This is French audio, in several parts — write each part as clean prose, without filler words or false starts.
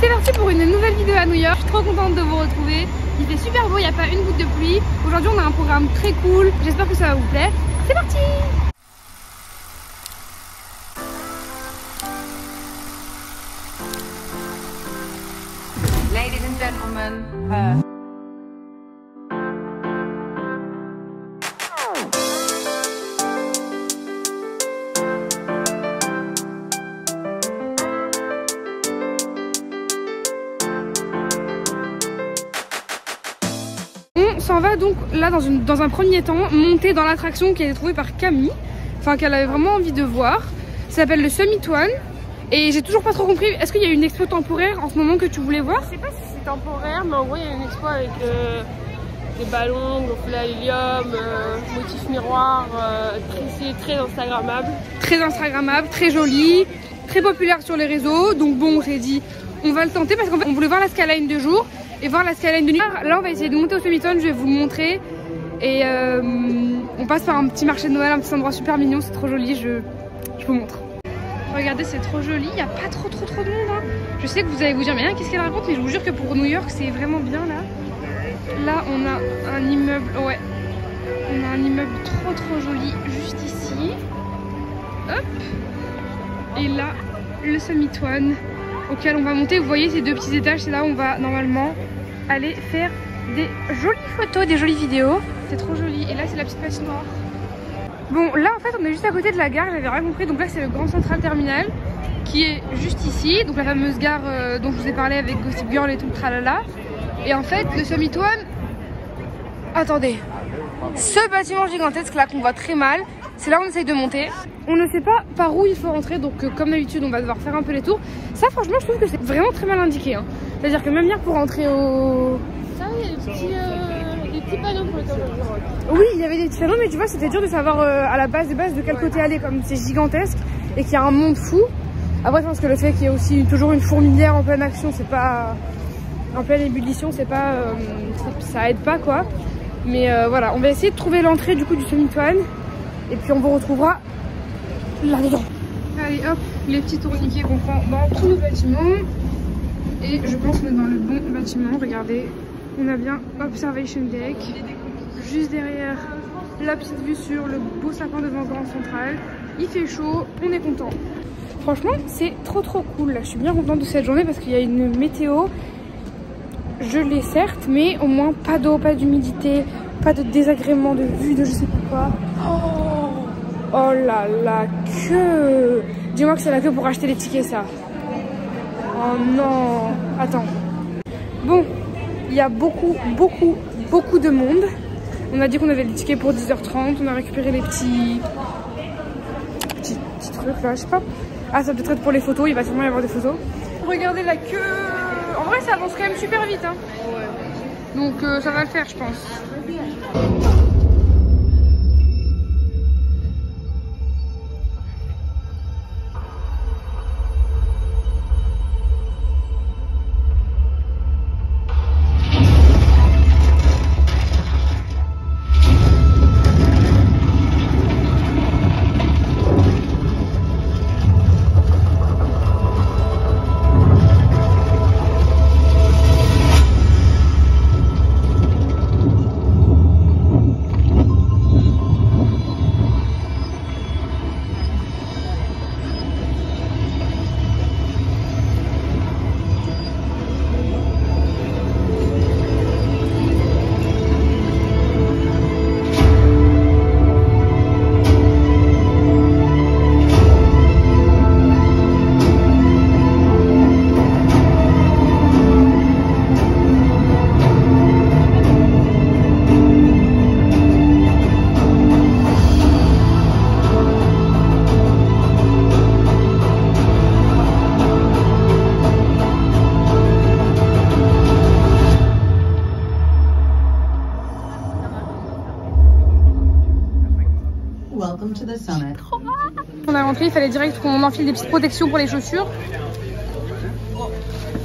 C'est parti pour une nouvelle vidéo à New York. Je suis trop contente de vous retrouver. Il fait super beau, il n'y a pas une goutte de pluie. Aujourd'hui on a un programme très cool. J'espère que ça va vous plaire. C'est parti! Ladies and gentlemen, On s'en va donc là dans un premier temps monter dans l'attraction qui a été trouvée par Camille, enfin qu'elle avait vraiment envie de voir. Ça s'appelle le Summit One et j'ai toujours pas trop compris. Est-ce qu'il y a une expo temporaire en ce moment que tu voulais voir? Je sais pas si c'est temporaire, mais en gros il y a une expo avec des ballons gonflés à l'hélium, motifs miroirs, c'est très instagrammable. Très instagrammable, très joli, très populaire sur les réseaux. Donc bon, on s'est dit on va le tenter parce qu'en fait on voulait voir la Skyline de jour et voir la Skyline de nuit. Là on va essayer de monter au Summit One, je vais vous le montrer. Et on passe par un petit marché de Noël, un petit endroit super mignon, c'est trop joli, je vous montre. Regardez, c'est trop joli, il n'y a pas trop de monde hein. Je sais que vous allez vous dire mais qu'est-ce qu'elle raconte, mais je vous jure que pour New York c'est vraiment bien là. Là on a un immeuble, ouais, on a un immeuble trop joli juste ici. Hop. Et là le Summit One auquel on va monter. Vous voyez ces deux petits étages, c'est là où on va normalement aller faire des jolies photos, des jolies vidéos. C'est trop joli. Et là c'est la petite patinoire. Bon là en fait on est juste à côté de la gare, j'avais rien compris. Donc là c'est le Grand Central Terminal qui est juste ici. Donc la fameuse gare dont je vous ai parlé avec Gossip Girl et tout le tralala. Et en fait le Summit One, attendez, ce bâtiment gigantesque là qu'on voit très mal, c'est là où on essaye de monter. On ne sait pas par où il faut rentrer, donc comme d'habitude on va devoir faire un peu les tours. Ça franchement je trouve que c'est vraiment très mal indiqué hein. C'est à dire que même hier pour rentrer au... Ça il y a des petits panneaux pour lesquels on peut rentrer. Oui il y avait des petits panneaux mais tu vois c'était dur de savoir à la base des bases de quel côté aller, comme c'est gigantesque et qu'il y a un monde fou. Après je pense que le fait qu'il y ait aussi toujours une fourmilière en pleine action, c'est pas... en pleine ébullition, c'est pas... ça aide pas quoi. Mais voilà, on va essayer de trouver l'entrée du coup du Summit One et puis on vous retrouvera là-dedans. Allez hop, les petits tourniquets qu'on prend dans tout le bâtiment. Et je pense qu'on est dans le bon bâtiment, regardez. On a bien Observation Deck. Juste derrière, la petite vue sur le beau sapin devant Grand Central. Il fait chaud, on est content. Franchement, c'est trop cool. Là, je suis bien contente de cette journée parce qu'il y a une météo gelée certes, mais au moins pas d'eau, pas d'humidité, pas de désagrément de vue, de je sais pas quoi. Oh là là, queue! Dis-moi que c'est la queue pour acheter les tickets, ça. Oh non! Attends. Bon, il y a beaucoup de monde. On a dit qu'on avait les tickets pour 10h30. On a récupéré les petits trucs là, je sais pas. Ah, ça peut être pour les photos, il va sûrement y avoir des photos. Regardez la queue! En vrai, ça avance quand même super vite, hein. Ouais. Donc ça va le faire, je pense. On est rentré, il fallait direct qu'on enfile des petites protections pour les chaussures.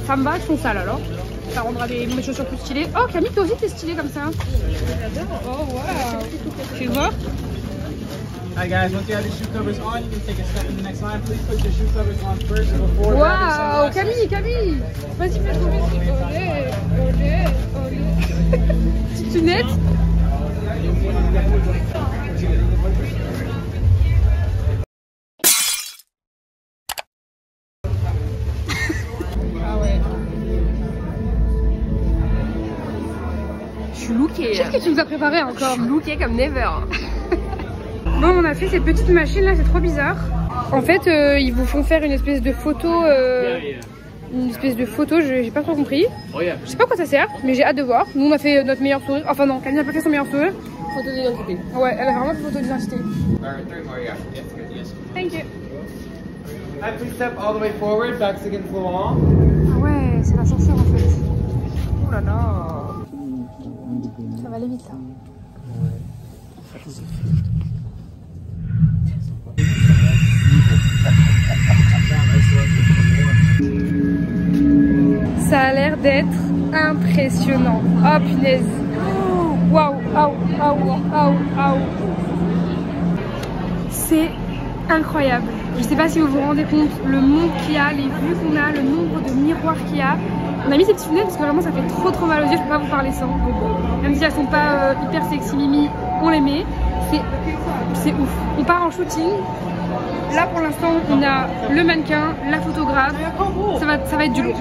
Ça me va, elles sont sales alors. Ça rendra mes chaussures plus stylées. Oh Camille, toi aussi t'es stylée comme ça. Oh waouh. Tu vois? Hi guys, once you have your shoe covers on, you can take a step in the next line. Please put your shoe covers on first before grabbing Waouh, sunglasses. Camille, vas-y, fais tomber. Olé. Petite lunette. Ah ouais. Je suis lookée. Qu'est-ce que tu nous as préparé Je encore? suis lookée comme never. Bon, on a fait ces petites machines là, c'est trop bizarre. En fait, ils vous font faire une espèce de photo. J'ai pas trop compris. Je sais pas à quoi ça sert, mais j'ai hâte de voir. Nous, on a fait notre meilleur sourire. Enfin, non, Camille n'a pas fait son meilleur sourire. Photo d'identité. Ouais, elle a vraiment fait photo d'identité. Thank you. Hi, please step all the way forward, backs against the wall. Ah ouais, c'est l'ascenseur en fait. Oh là là. Ça va aller vite là. Ça a l'air d'être impressionnant. Oh punaise. Waouh, waouh. C'est incroyable. Je sais pas si vous vous rendez compte le monde qu'il y a, les vues qu'on a, le nombre de miroirs qu'il y a. On a mis ces petites lunettes parce que vraiment ça fait trop mal aux yeux, je peux pas vous parler sans. Même si elles sont pas hyper sexy mimi, on les met. C'est ouf. On part en shooting. Là pour l'instant on a le mannequin, la photographe. Ça va être du lourd.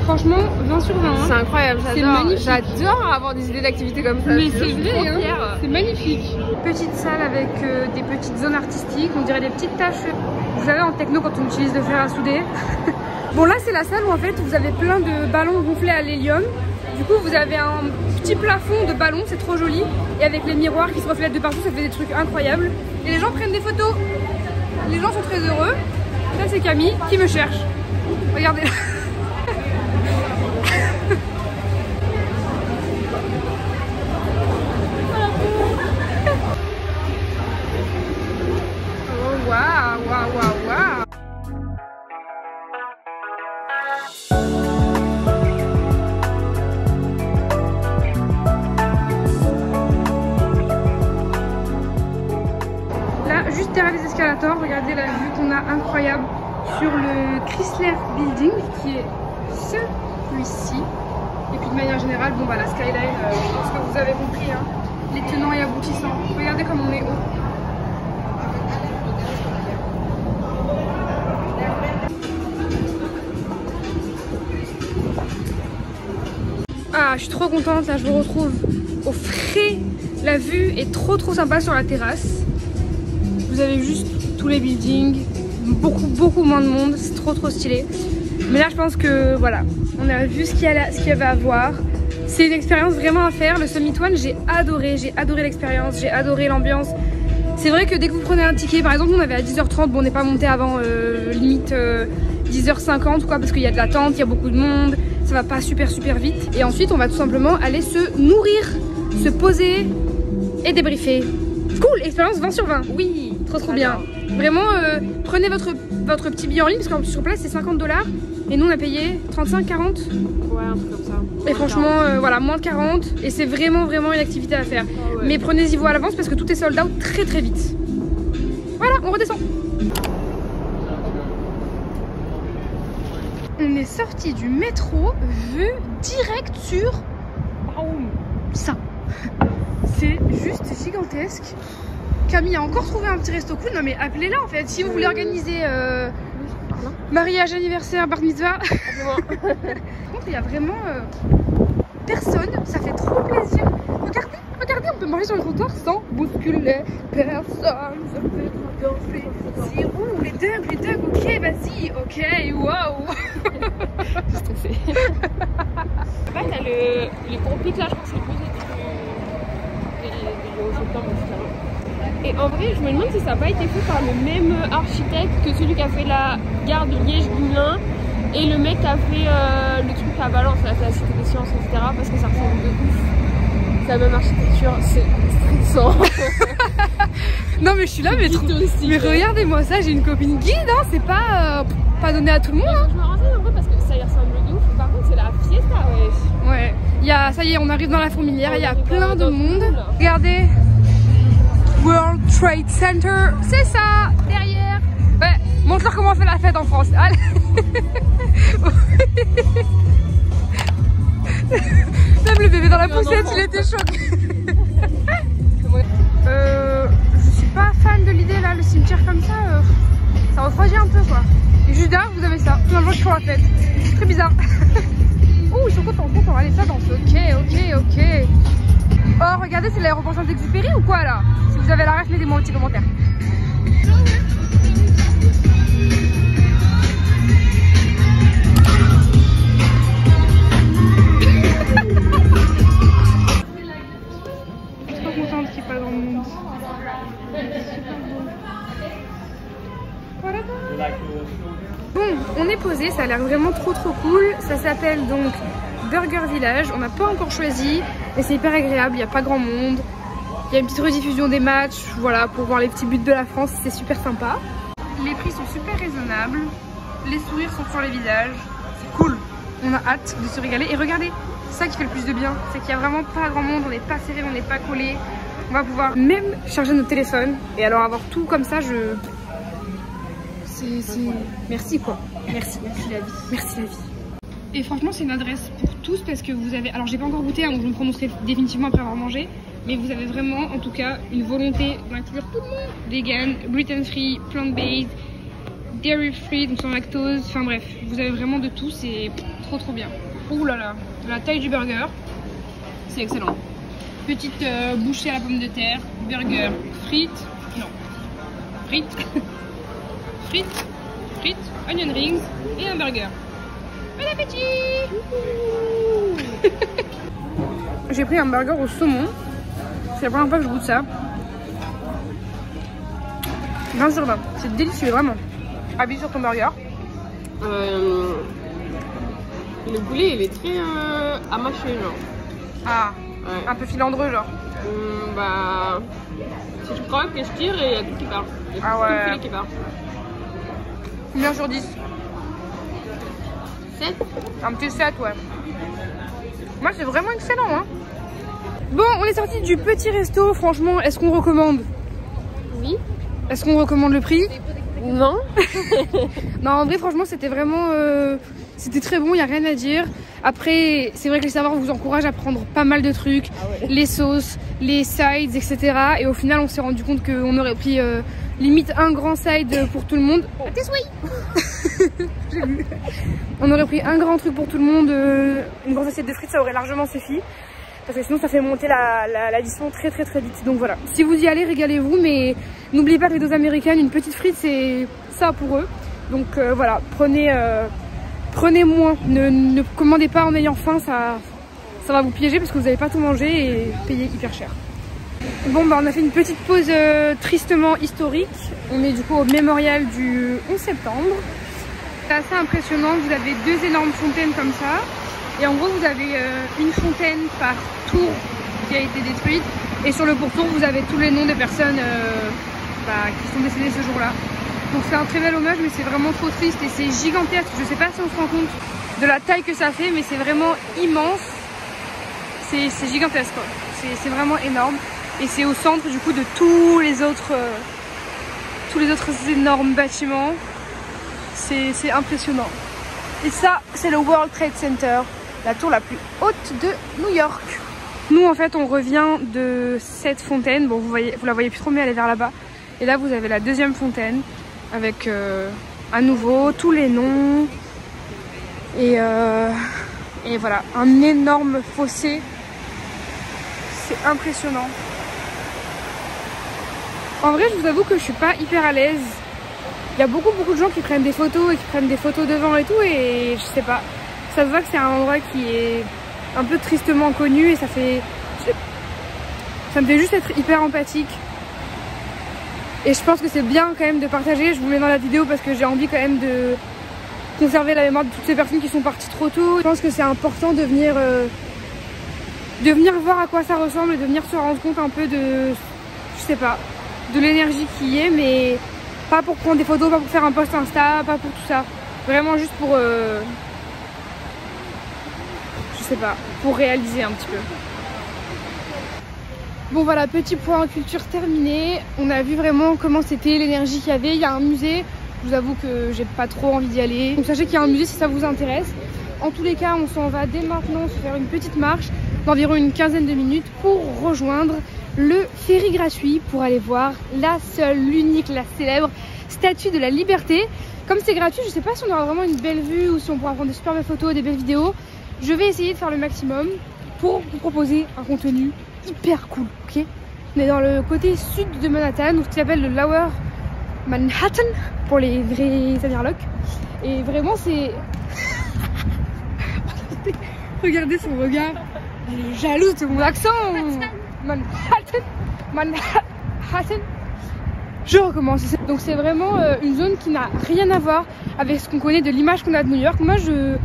Franchement, 20 sur 20. Hein. C'est incroyable, C'est magnifique. J'adore avoir des idées d'activités comme ça. Mais c'est vrai, hein. Fière. C'est magnifique. Petite salle avec des petites zones artistiques, on dirait des petites taches. Vous savez, en techno, quand on utilise le fer à souder. Bon, là, c'est la salle où en fait vous avez plein de ballons gonflés à l'hélium. Du coup, vous avez un petit plafond de ballons, c'est trop joli. Et avec les miroirs qui se reflètent de partout, ça fait des trucs incroyables. Et les gens prennent des photos. Les gens sont très heureux. Là, c'est Camille qui me cherche. Regardez. Waouh. Là, juste derrière les escalators, regardez la vue qu'on a incroyable sur le Chrysler Building qui est celui-ci. Et puis de manière générale, bon bah la skyline, je pense que vous avez compris, hein, les tenants et aboutissants. Regardez comme on est haut. Ah, je suis trop contente, là je vous retrouve au frais. La vue est trop sympa sur la terrasse. Vous avez juste tous les buildings, beaucoup moins de monde, c'est trop stylé. Mais là je pense que voilà, on a vu ce qu'il y avait à voir. C'est une expérience vraiment à faire. Le Summit One, j'ai adoré l'expérience, j'ai adoré l'ambiance. C'est vrai que dès que vous prenez un ticket, par exemple on avait à 10h30, bon on n'est pas monté avant limite 10h50 quoi, parce qu'il y a de l'attente, il y a beaucoup de monde, ça va pas super vite. Et ensuite on va tout simplement aller se nourrir, se poser et débriefer. Cool, expérience 20 sur 20. Oui, trop bien. Vraiment, prenez votre petit billet en ligne parce qu'en plus sur place c'est 50 $. Et nous on a payé 35, 40. Ouais, un truc comme ça. Et franchement, voilà, moins de 40. Et c'est vraiment une activité à faire. Ah ouais. Mais prenez-y vous à l'avance parce que tout est sold out très vite. Voilà, on redescend. On est sorti du métro, vue direct sur ça. C'est juste gigantesque. Camille a encore trouvé un petit resto cool. Non mais appelez-la en fait. Si vous voulez organiser mariage, anniversaire, bar mitzvah. Par contre il y a vraiment personne. Ça fait trop plaisir. Regardez, on peut manger sur le trottoir sans bousculer personne. Ça fait trop plaisir. Ouh, les dingues, ok, vas-y, ok, waouh. Je suis stressée. Là, t'as les pompiers là, je pense que c'est posé des en septembre, etc. Et en vrai, je me demande si ça n'a pas été fait par le même architecte que celui qui a fait la gare de Liège-Dumoulin et le mec qui a fait le truc à Valence, la Cité des Sciences, etc. Parce que ça ressemble de ouf. C'est la même architecture, c'est stressant. Non mais je suis là, mais regardez-moi ça, j'ai une copine guide, hein, c'est pas donné à tout le monde. Hein. Je me renseigne un peu parce que ça y ressemble de ouf. Par contre, c'est la fiesta, ouais. Ouais, ça y est, on arrive dans la fourmilière, il y a plein de monde. Regardez, World Trade Center, c'est ça, derrière. Ouais, montre-leur comment on fait la fête en France. Allez. Même le bébé dans la poussette, il était choqué. Je suis pas fan de l'idée là, le cimetière comme ça, ça refroidit un peu quoi. Et juste derrière, vous avez ça, tout simplement qui font la fête. C'est très bizarre. Oh, ils sont contents, allez, ça danse. Ok. Oh, regardez, c'est l'aéroport Saint-Exupéry ou quoi là? Si vous avez la ref, mettez-moi un petit commentaire. Je suis trop contente qu'il n'y ait pas grand monde. Voilà. Bon, on est posé, ça a l'air vraiment trop cool. Ça s'appelle donc Burger Village. On n'a pas encore choisi, mais c'est hyper agréable, il n'y a pas grand monde. Il y a une petite rediffusion des matchs, voilà, pour voir les petits buts de la France, c'est super sympa. Les prix sont super raisonnables, les sourires sont sur les visages, c'est cool. On a hâte de se régaler et regardez, c'est ça qui fait le plus de bien, c'est qu'il n'y a vraiment pas grand monde, on n'est pas serré, on n'est pas collé. On va pouvoir même charger notre téléphone et alors avoir tout comme ça, merci quoi, merci la vie, merci la vie. Et franchement c'est une adresse pour tous parce que vous avez, alors j'ai pas encore goûté hein, donc je me prononcerai définitivement après avoir mangé, mais vous avez vraiment en tout cas une volonté d'inclure tout le monde, vegan, gluten free, plant based, dairy free, donc sans lactose, enfin bref, vous avez vraiment de tout, c'est trop bien. Ouh là là, la taille du burger, c'est excellent. Petite bouchée à la pomme de terre, burger, frites, onion rings et un burger. Bon appétit. J'ai pris un burger au saumon. C'est la première fois que je goûte ça. 20 sur 20. C'est délicieux, vraiment. Avis sur ton burger. Le poulet, il est très amaché, genre. Ah, ouais. Un peu filandreux, genre. Bah, si je croque et je tire, et il y a tout qui part. Il y a tout le filet qui part. Combien sur 10? 7. Un petit 7, ouais. Moi, c'est vraiment excellent, hein. Bon, on est sorti du petit resto. Franchement, est-ce qu'on recommande? Oui. Est-ce qu'on recommande le prix? Non. Non, en vrai, franchement, c'était vraiment... C'était très bon, il n'y a rien à dire. Après, c'est vrai que les serveurs vous encouragent à prendre pas mal de trucs. Ah ouais. Les sauces, les sides, etc. Et au final, on s'est rendu compte qu'on aurait pris limite un grand side pour tout le monde. À tes souhaits. J'ai vu. On aurait pris un grand truc pour tout le monde. Une grosse assiette de frites, ça aurait largement suffi. Parce que sinon, ça fait monter l'addition très vite. Donc voilà. Si vous y allez, régalez-vous. Mais n'oubliez pas que les doses américaines, une petite frite, c'est ça pour eux. Donc voilà, prenez moins, ne commandez pas en ayant faim, ça va vous piéger parce que vous n'allez pas tout manger et payer hyper cher. Bon bah on a fait une petite pause tristement historique, on est du coup au mémorial du 11 septembre. C'est assez impressionnant, vous avez deux énormes fontaines comme ça et en gros vous avez une fontaine par tour qui a été détruite et sur le pourtour vous avez tous les noms des personnes qui sont décédées ce jour-là. Donc c'est un très bel hommage mais c'est vraiment trop triste et c'est gigantesque. Je sais pas si on se rend compte de la taille que ça fait mais c'est vraiment immense. C'est gigantesque quoi. C'est vraiment énorme. Et c'est au centre du coup de tous les autres énormes bâtiments. C'est impressionnant. Et ça c'est le World Trade Center, la tour la plus haute de New York. Nous en fait on revient de cette fontaine. Bon vous la voyez plus trop mais elle est vers là-bas. Et là vous avez la deuxième fontaine. Avec à nouveau tous les noms et voilà un énorme fossé, c'est impressionnant. En vrai je vous avoue que je suis pas hyper à l'aise, il y a beaucoup de gens qui prennent des photos et qui prennent des photos devant et tout et je sais pas, ça se voit que c'est un endroit qui est un peu tristement connu et ça fait Ça me fait juste être hyper empathique. Et je pense que c'est bien quand même de partager. Je vous mets dans la vidéo parce que j'ai envie quand même de conserver la mémoire de toutes ces personnes qui sont parties trop tôt. Je pense que c'est important de venir voir à quoi ça ressemble et de venir se rendre compte un peu de, je sais pas, de l'énergie qui y est, mais pas pour prendre des photos, pas pour faire un post Insta, pas pour tout ça. Vraiment juste pour, je sais pas, pour réaliser un petit peu. Bon voilà, petit point culture terminé. On a vu vraiment comment c'était, l'énergie qu'il y avait. Il y a un musée, je vous avoue que j'ai pas trop envie d'y aller. Donc sachez qu'il y a un musée si ça vous intéresse. En tous les cas, on s'en va dès maintenant se faire une petite marche d'environ une quinzaine de minutes pour rejoindre le ferry gratuit pour aller voir la seule, l'unique, la célèbre statue de la liberté. Comme c'est gratuit, je sais pas si on aura vraiment une belle vue ou si on pourra prendre des super belles photos, des belles vidéos. Je vais essayer de faire le maximum pour vous proposer un contenu hyper cool, ok? On est dans le côté sud de Manhattan, ou ce qu'il appelle le Lower Manhattan pour les vrais Amirlocs. Et vraiment c'est... Regardez son regard, elle est jalouse de mon accent. Manhattan. Je recommence. Donc c'est vraiment une zone qui n'a rien à voir avec ce qu'on connaît de l'image qu'on a de New York. Moi je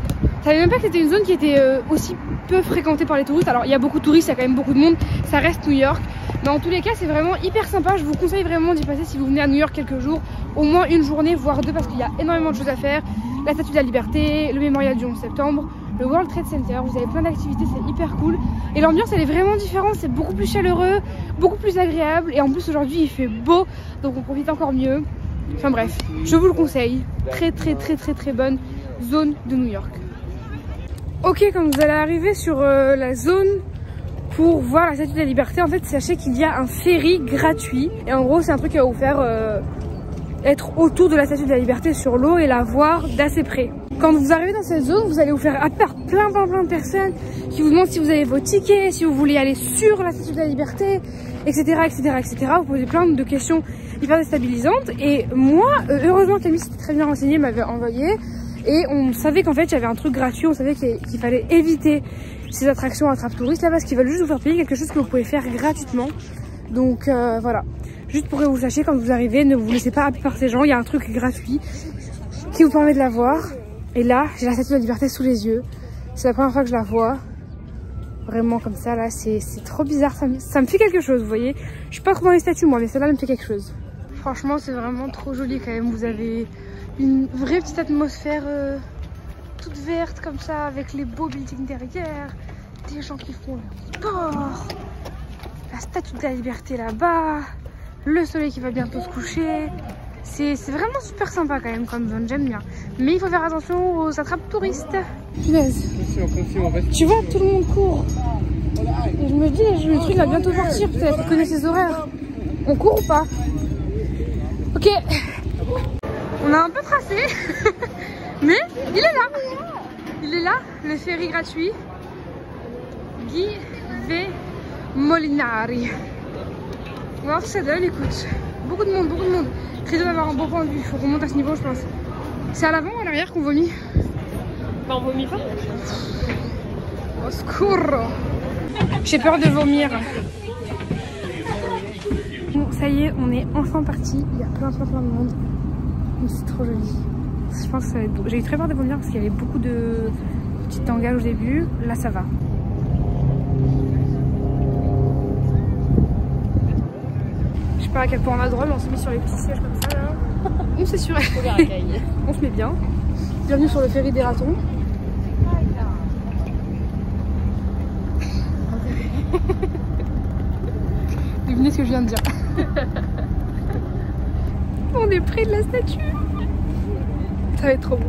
savais même pas que c'était une zone qui était aussi peu fréquentée par les touristes. Alors il y a beaucoup de touristes, il y a quand même beaucoup de monde, ça reste New York. Mais en tous les cas c'est vraiment hyper sympa. Je vous conseille vraiment d'y passer si vous venez à New York quelques jours. Au moins une journée, voire deux, parce qu'il y a énormément de choses à faire. La Statue de la Liberté, le mémorial du 11 septembre, le World Trade Center, vous avez plein d'activités, c'est hyper cool. Et l'ambiance elle est vraiment différente, c'est beaucoup plus chaleureux, beaucoup plus agréable. Et en plus aujourd'hui il fait beau, donc on profite encore mieux. Enfin bref, je vous le conseille. Très bonne zone de New York. Ok, quand vous allez arriver sur la zone pour voir la Statue de la Liberté, en fait sachez qu'il y a un ferry gratuit. Et en gros c'est un truc qui va vous faire être autour de la Statue de la Liberté sur l'eau et la voir d'assez près. Quand vous arrivez dans cette zone, vous allez vous faire appel par plein de personnes qui vous demandent si vous avez vos tickets, si vous voulez aller sur la Statue de la Liberté, etc. Vous posez plein de questions hyper déstabilisantes. Et moi, heureusement Camille s'était très bien renseignée, m'avait envoyé. Et on savait qu'en fait il y avait un truc gratuit, on savait qu'il fallait éviter ces attractions attrape-touristes là parce qu'ils veulent juste vous faire payer quelque chose que vous pouvez faire gratuitement. Donc voilà. Juste pour que vous sachiez, quand vous arrivez, ne vous laissez pas happer par ces gens. Il y a un truc gratuit qui vous permet de la voir. Et là, j'ai la Statue de la Liberté sous les yeux. C'est la première fois que je la vois. Vraiment comme ça, là, c'est trop bizarre. Ça me fait quelque chose, vous voyez. Je suis pas trop dans les statues, moi, mais celle-là me fait quelque chose. Franchement, c'est vraiment trop joli quand même. Vous avez une vraie petite atmosphère toute verte comme ça, avec les beaux buildings derrière. Des gens qui font leur sport. La Statue de la Liberté là-bas. Le soleil qui va bientôt se coucher. C'est vraiment super sympa quand même comme zone, j'aime bien. Mais il faut faire attention aux attrapes touristes. Punaise. Tu vois, tout le monde court. Et je me dis, le truc va bientôt partir, peut-être. Il connaît ses horaires. On court ou pas? Ok. On a un peu tracé. Mais il est là. Il est là, le ferry gratuit. Guy V. Molinari. On va voir ce que ça donne, écoute. Beaucoup de monde. Risque d'avoir un bon point de vue, il faut qu'on monte à ce niveau, je pense. C'est à l'avant ou à l'arrière qu'on vomit? Bah on vomit pas. Au secours. J'ai peur de vomir. Bon, ça y est, on est enfin parti. Il y a plein de monde. C'est trop joli. Je pense que ça va être beau. J'ai eu très peur de vomir parce qu'il y avait beaucoup de petites tangales au début. Là, ça va. Je sais pas à quel point on a le droit, mais on s'est mis sur les petits sièges comme ça là. On s'assure. On se met bien. Bienvenue sur le ferry des ratons. Devinez ce que je viens de dire. On est près de la statue. Ça va être trop beau.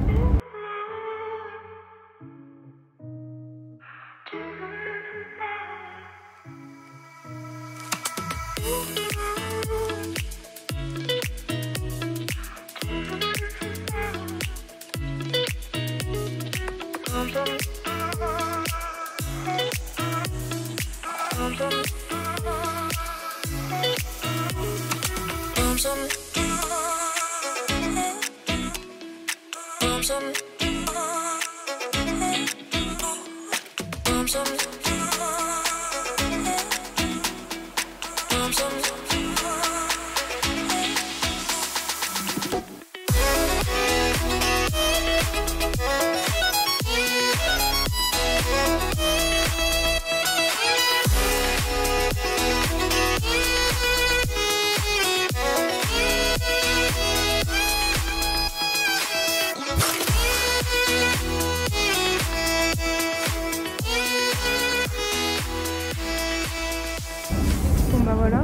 voilà.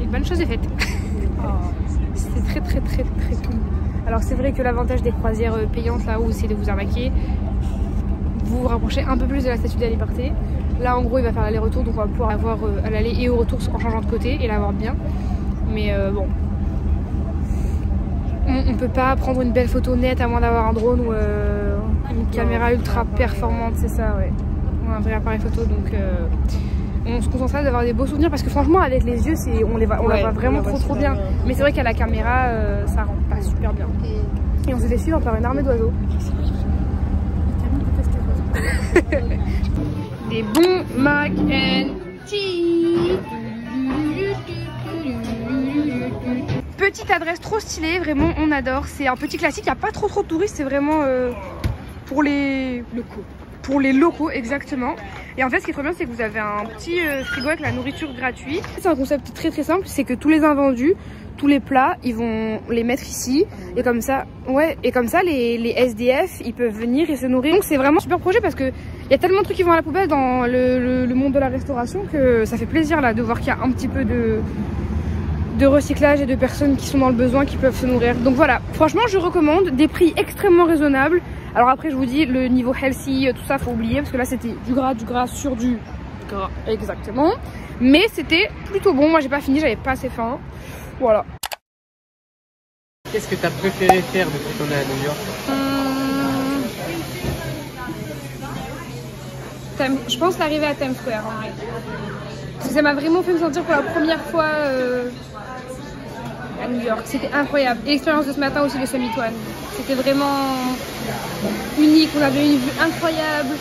Et bonne chose est faite. C'est très cool. Alors c'est vrai que l'avantage des croisières payantes là où c'est de vous arnaquer, vous vous rapprochez un peu plus de la Statue de la Liberté. Là en gros il va faire l'aller-retour, donc on va pouvoir avoir à l'aller et au retour en changeant de côté et l'avoir bien. Mais bon, on peut pas prendre une belle photo nette à moins d'avoir un drone ou une caméra ultra performante, c'est ça, ouais. Un vrai appareil photo, donc on se concentre d'avoir des beaux souvenirs parce que franchement avec les yeux on la voit vraiment trop bien. Mais c'est vrai qu'à la caméra ça rend pas super bien. Et on se fait suivre par une armée d'oiseaux. Des bons mac and cheese. Petite adresse trop stylée, vraiment on adore. C'est un petit classique, il n'y a pas trop de touristes, c'est vraiment pour les locaux exactement. Et en fait ce qui est trop bien c'est que vous avez un petit frigo avec la nourriture gratuite. C'est un concept très simple, c'est que tous les invendus, tous les plats, ils vont les mettre ici et comme ça, les SDF ils peuvent venir et se nourrir. Donc c'est vraiment un super projet parce que il y a tellement de trucs qui vont à la poubelle dans le monde de la restauration que ça fait plaisir là de voir qu'il y a un petit peu de recyclage et de personnes qui sont dans le besoin qui peuvent se nourrir. Donc voilà, franchement je recommande, des prix extrêmement raisonnables. Alors après je vous dis le niveau healthy, tout ça faut oublier parce que là c'était du gras sur du gras exactement. Mais c'était plutôt bon, moi j'ai pas fini, j'avais pas assez faim. Voilà. Qu'est-ce que tu as préféré faire depuis qu'on est à New York? Je pense l'arrivée à Times Square en vrai. Parce que ça m'a vraiment fait me sentir pour la première fois à New York. C'était incroyable. Et l'expérience de ce matin aussi, le Summit One. C'était vraiment unique. On avait une vue incroyable.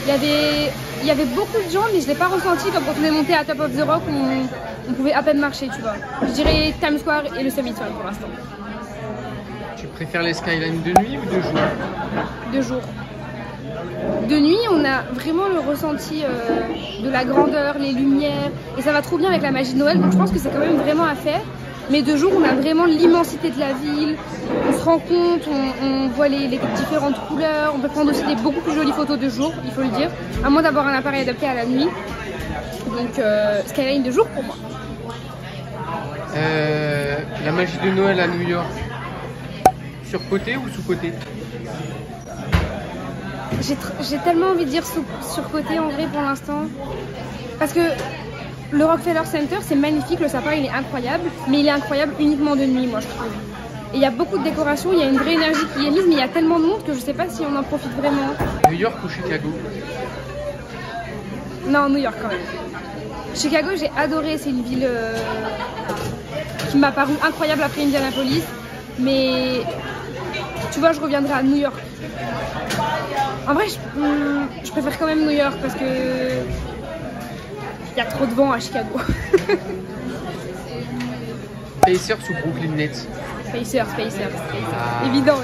Il y avait beaucoup de gens, mais je ne l'ai pas ressenti comme quand on est monté à Top of the Rock où on pouvait à peine marcher, tu vois. Je dirais Times Square et le Summit One pour l'instant. Tu préfères les skylines de nuit ou de jour? De jour. De nuit, on a vraiment le ressenti de la grandeur, les lumières, et ça va trop bien avec la magie de Noël, donc je pense que c'est quand même vraiment à faire. Mais de jour, on a vraiment l'immensité de la ville, on se rend compte, on voit les différentes couleurs, on peut prendre aussi des beaucoup plus jolies photos de jour, il faut le dire, à moins d'avoir un appareil adapté à la nuit. Donc skyline de jour pour moi. La magie de Noël à New York, surcoté ou sous-coté? J'ai tellement envie de dire surcoté en vrai pour l'instant. Parce que le Rockefeller Center c'est magnifique, le sapin il est incroyable, mais il est incroyable uniquement de nuit moi je trouve. Et il y a beaucoup de décorations, il y a une vraie énergie qui est mise, mais il y a tellement de monde que je sais pas si on en profite vraiment. New York ou Chicago? Non, New York quand même. Chicago j'ai adoré, c'est une ville qui m'a paru incroyable après Indianapolis. Mais tu vois, je reviendrai à New York. En vrai, je préfère quand même New York parce que il y a trop de vent à Chicago. Pacers ou Brooklyn Nets? Pacers. Évident.